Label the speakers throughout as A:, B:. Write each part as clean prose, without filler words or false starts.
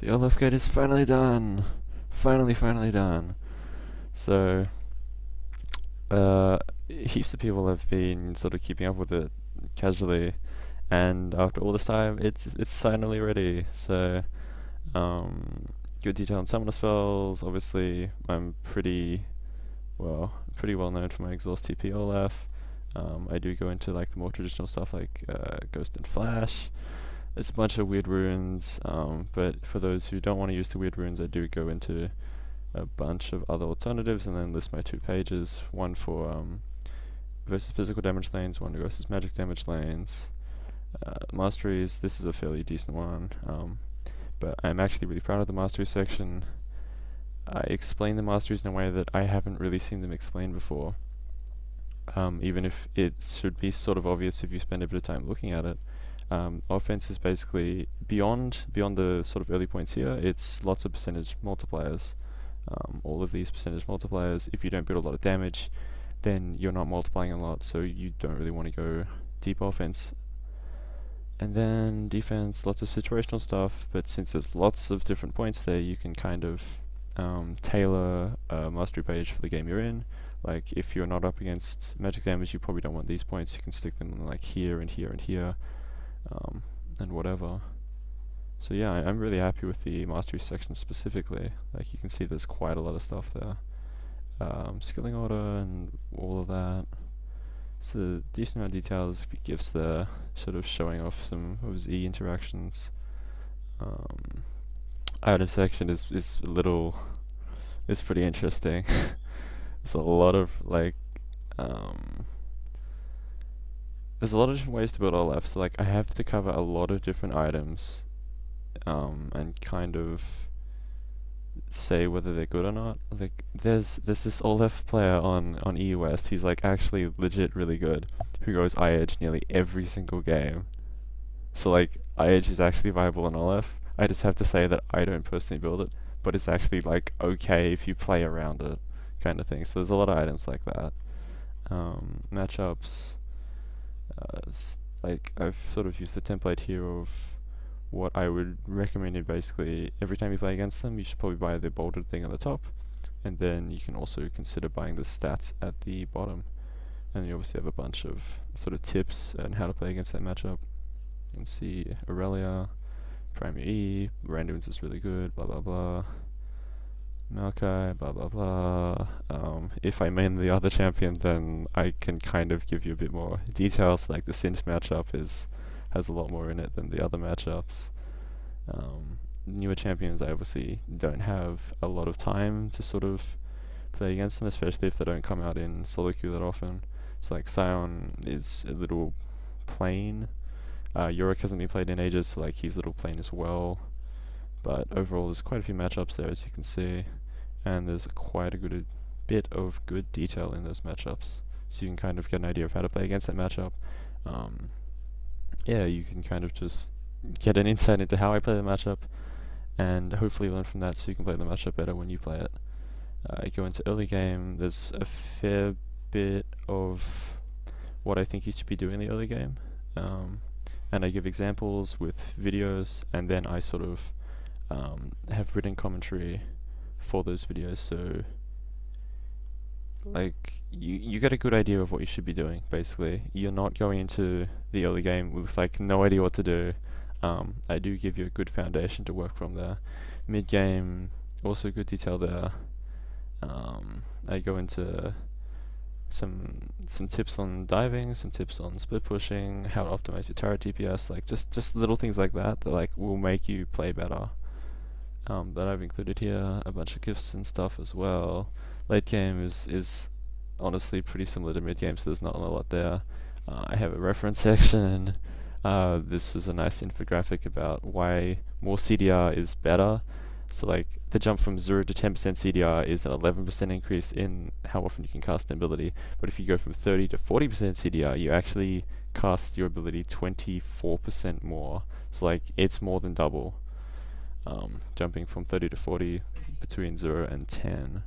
A: The Olaf guide is finally done! Finally done! So, heaps of people have been sort of keeping up with it casually, and after all this time, it's finally ready. So, um, good detail on summoner spells. Obviously, I'm pretty well known for my exhaust TP Olaf. I do go into like the more traditional stuff like Ghost and Flash. It's a bunch of weird runes, but for those who don't want to use the weird runes, I do go into a bunch of other alternatives and then list my 2 pages. One for versus physical damage lanes, one versus magic damage lanes. Masteries, this is a fairly decent one, but I'm actually really proud of the mastery section. I explain the masteries in a way that I haven't really seen them explained before. Even if it should be sort of obvious if you spend a bit of time looking at it. Offense is basically beyond the sort of early points here. It's lots of percentage multipliers. All of these percentage multipliers. If you don't build a lot of damage, then you're not multiplying a lot, so you don't really want to go deep offense. And then defense, lots of situational stuff. But since there's lots of different points there, you can kind of tailor a mastery page for the game you're in. Like if you're not up against magic damage, you probably don't want these points. You can stick them like here and here and here. And whatever. So yeah, I'm really happy with the mastery section specifically. Like you can see there's quite a lot of stuff there. Skilling order and all of that. So a decent amount of details if it gives the sort of showing off some of his E interactions. Item section is a little is pretty interesting. There's a lot of like there's a lot of different ways to build Olaf, so like I have to cover a lot of different items and kind of say whether they're good or not. Like there's this Olaf player on EUS, he's like actually legit really good, who goes I-Edge nearly every single game. So like I-Edge is actually viable on Olaf. I just have to say that I don't personally build it, but it's actually like okay if you play around it kind of thing. So there's a lot of items like that. Matchups. Like I've sort of used the template here of what I would recommend. It basically every time you play against them, you should probably buy the bolded thing on the top, and then you can also consider buying the stats at the bottom. And you obviously have a bunch of sort of tips on how to play against that matchup. You can see Aurelia, Prime E, Randuin's is really good, blah blah blah. Maokai, blah blah blah. If I main the other champion, then I can kind of give you a bit more details. Like the Sint matchup has a lot more in it than the other matchups. Newer champions, I obviously don't have a lot of time to sort of play against them, especially if they don't come out in solo queue that often. So like Sion is a little plain. Yorick hasn't been played in ages, so like he's a little plain as well. But overall there's quite a few matchups there, as you can see, and there's quite a good bit of good detail in those matchups, so you can kind of get an idea of how to play against that matchup. Yeah, you can kind of just get an insight into how I play the matchup, and hopefully learn from that so you can play the matchup better when you play it. I go into early game, there's a fair bit of what I think you should be doing in the early game, and I give examples with videos, and then I sort of have written commentary for those videos, so like you get a good idea of what you should be doing. Basically, you're not going into the early game with like no idea what to do. I do give you a good foundation to work from there. Mid game, also good detail there. I go into some tips on diving, some tips on split pushing, how to optimize your turret DPS, like just little things like that that like will make you play better. That I've included here, a bunch of gifts and stuff as well. Late game is honestly pretty similar to mid game, so there's not a lot there. I have a reference section. This is a nice infographic about why more CDR is better. So like the jump from 0 to 10% CDR is an 11% increase in how often you can cast an ability, but if you go from 30 to 40% CDR, you actually cast your ability 24% more. So like it's more than double. Jumping from 30 to 40 between 0 and 10.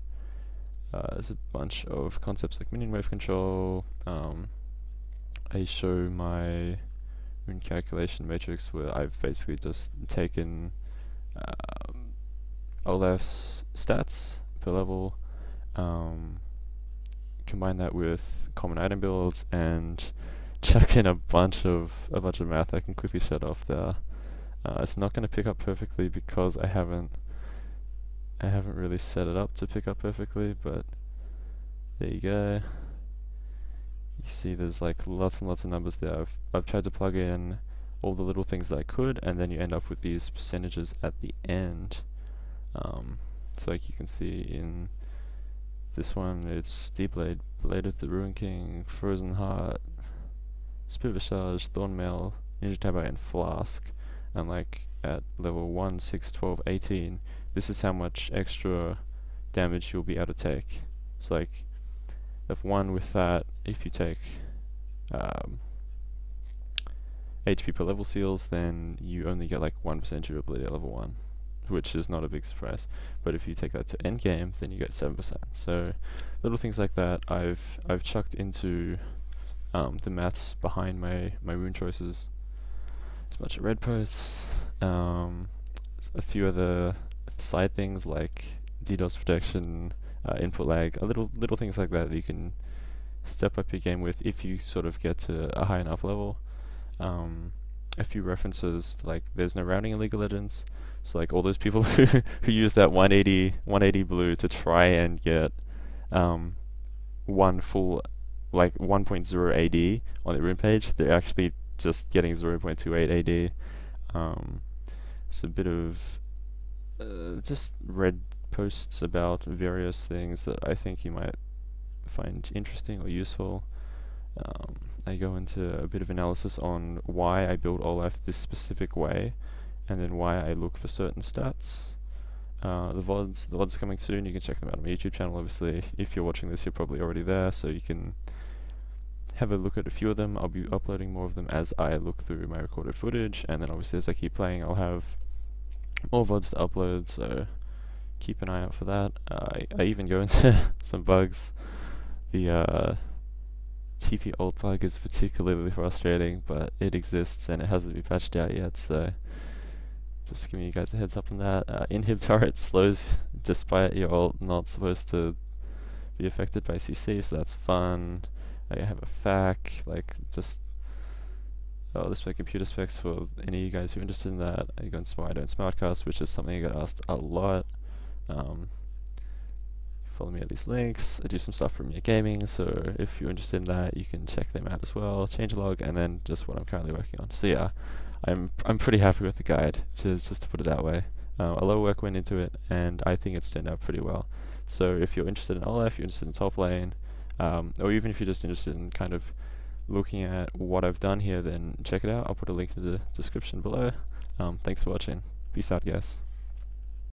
A: There's a bunch of concepts like minion wave control. I show my rune calculation matrix where I've basically just taken Olaf's stats per level, combine that with common item builds, and chuck in a bunch of math. I can quickly shut off there. It's not going to pick up perfectly because I haven't really set it up to pick up perfectly, but there you go. You see there's like lots and lots of numbers there. I've tried to plug in all the little things that I could, and then you end up with these percentages at the end. So like you can see in this one, it's Deep Blade, Blade of the Ruin King, Frozen Heart, Spirit Visage, Thornmail, Ninja Tabai, and Flask. And like at level 1, 6, 12, 18, this is how much extra damage you'll be able to take. So like, level 1 with that, if you take HP per level seals, then you only get like 1% durability at level 1, which is not a big surprise. But if you take that to endgame, then you get 7%. So little things like that I've chucked into the maths behind my rune choices. It's a bunch of red posts, a few other side things like DDoS protection, input lag, little things like that you can step up your game with if you sort of get to a high enough level. A few references, like there's no rounding in League of Legends, so like all those people who use that 180 blue to try and get one full like 1.0 AD on the rune page, they're actually just getting 0.28 AD. It's a bit of just red posts about various things that I think you might find interesting or useful. I go into a bit of analysis on why I build Olaf this specific way, and then why I look for certain stats. The VODs are coming soon. You can check them out on my YouTube channel. Obviously, if you're watching this, you're probably already there, so you can have a look at a few of them. I'll be uploading more of them as I look through my recorded footage, and then obviously as I keep playing, I'll have more VODs to upload, so keep an eye out for that. I even go into some bugs. The TP ult bug is particularly frustrating, but it exists and it hasn't been patched out yet, so just giving you guys a heads up on that. Inhib turret slows despite your ult not supposed to be affected by CC, so that's fun. I have a FAQ, like just this my computer specs for any of you guys who are interested in that. I go into I don't Smartcast, which is something I get asked a lot. Follow me at these links. I do some stuff from Your Gaming, so if you're interested in that, you can check them out as well. Changelog, and then just what I'm currently working on. So yeah, I'm pretty happy with the guide, just to put it that way. A lot of work went into it, and I think it's turned out pretty well. So if you're interested in Olaf, if you're interested in top lane, or even if you're just interested in kind of looking at what I've done here, then check it out. I'll put a link in the description below. Thanks for watching. Peace out, guys.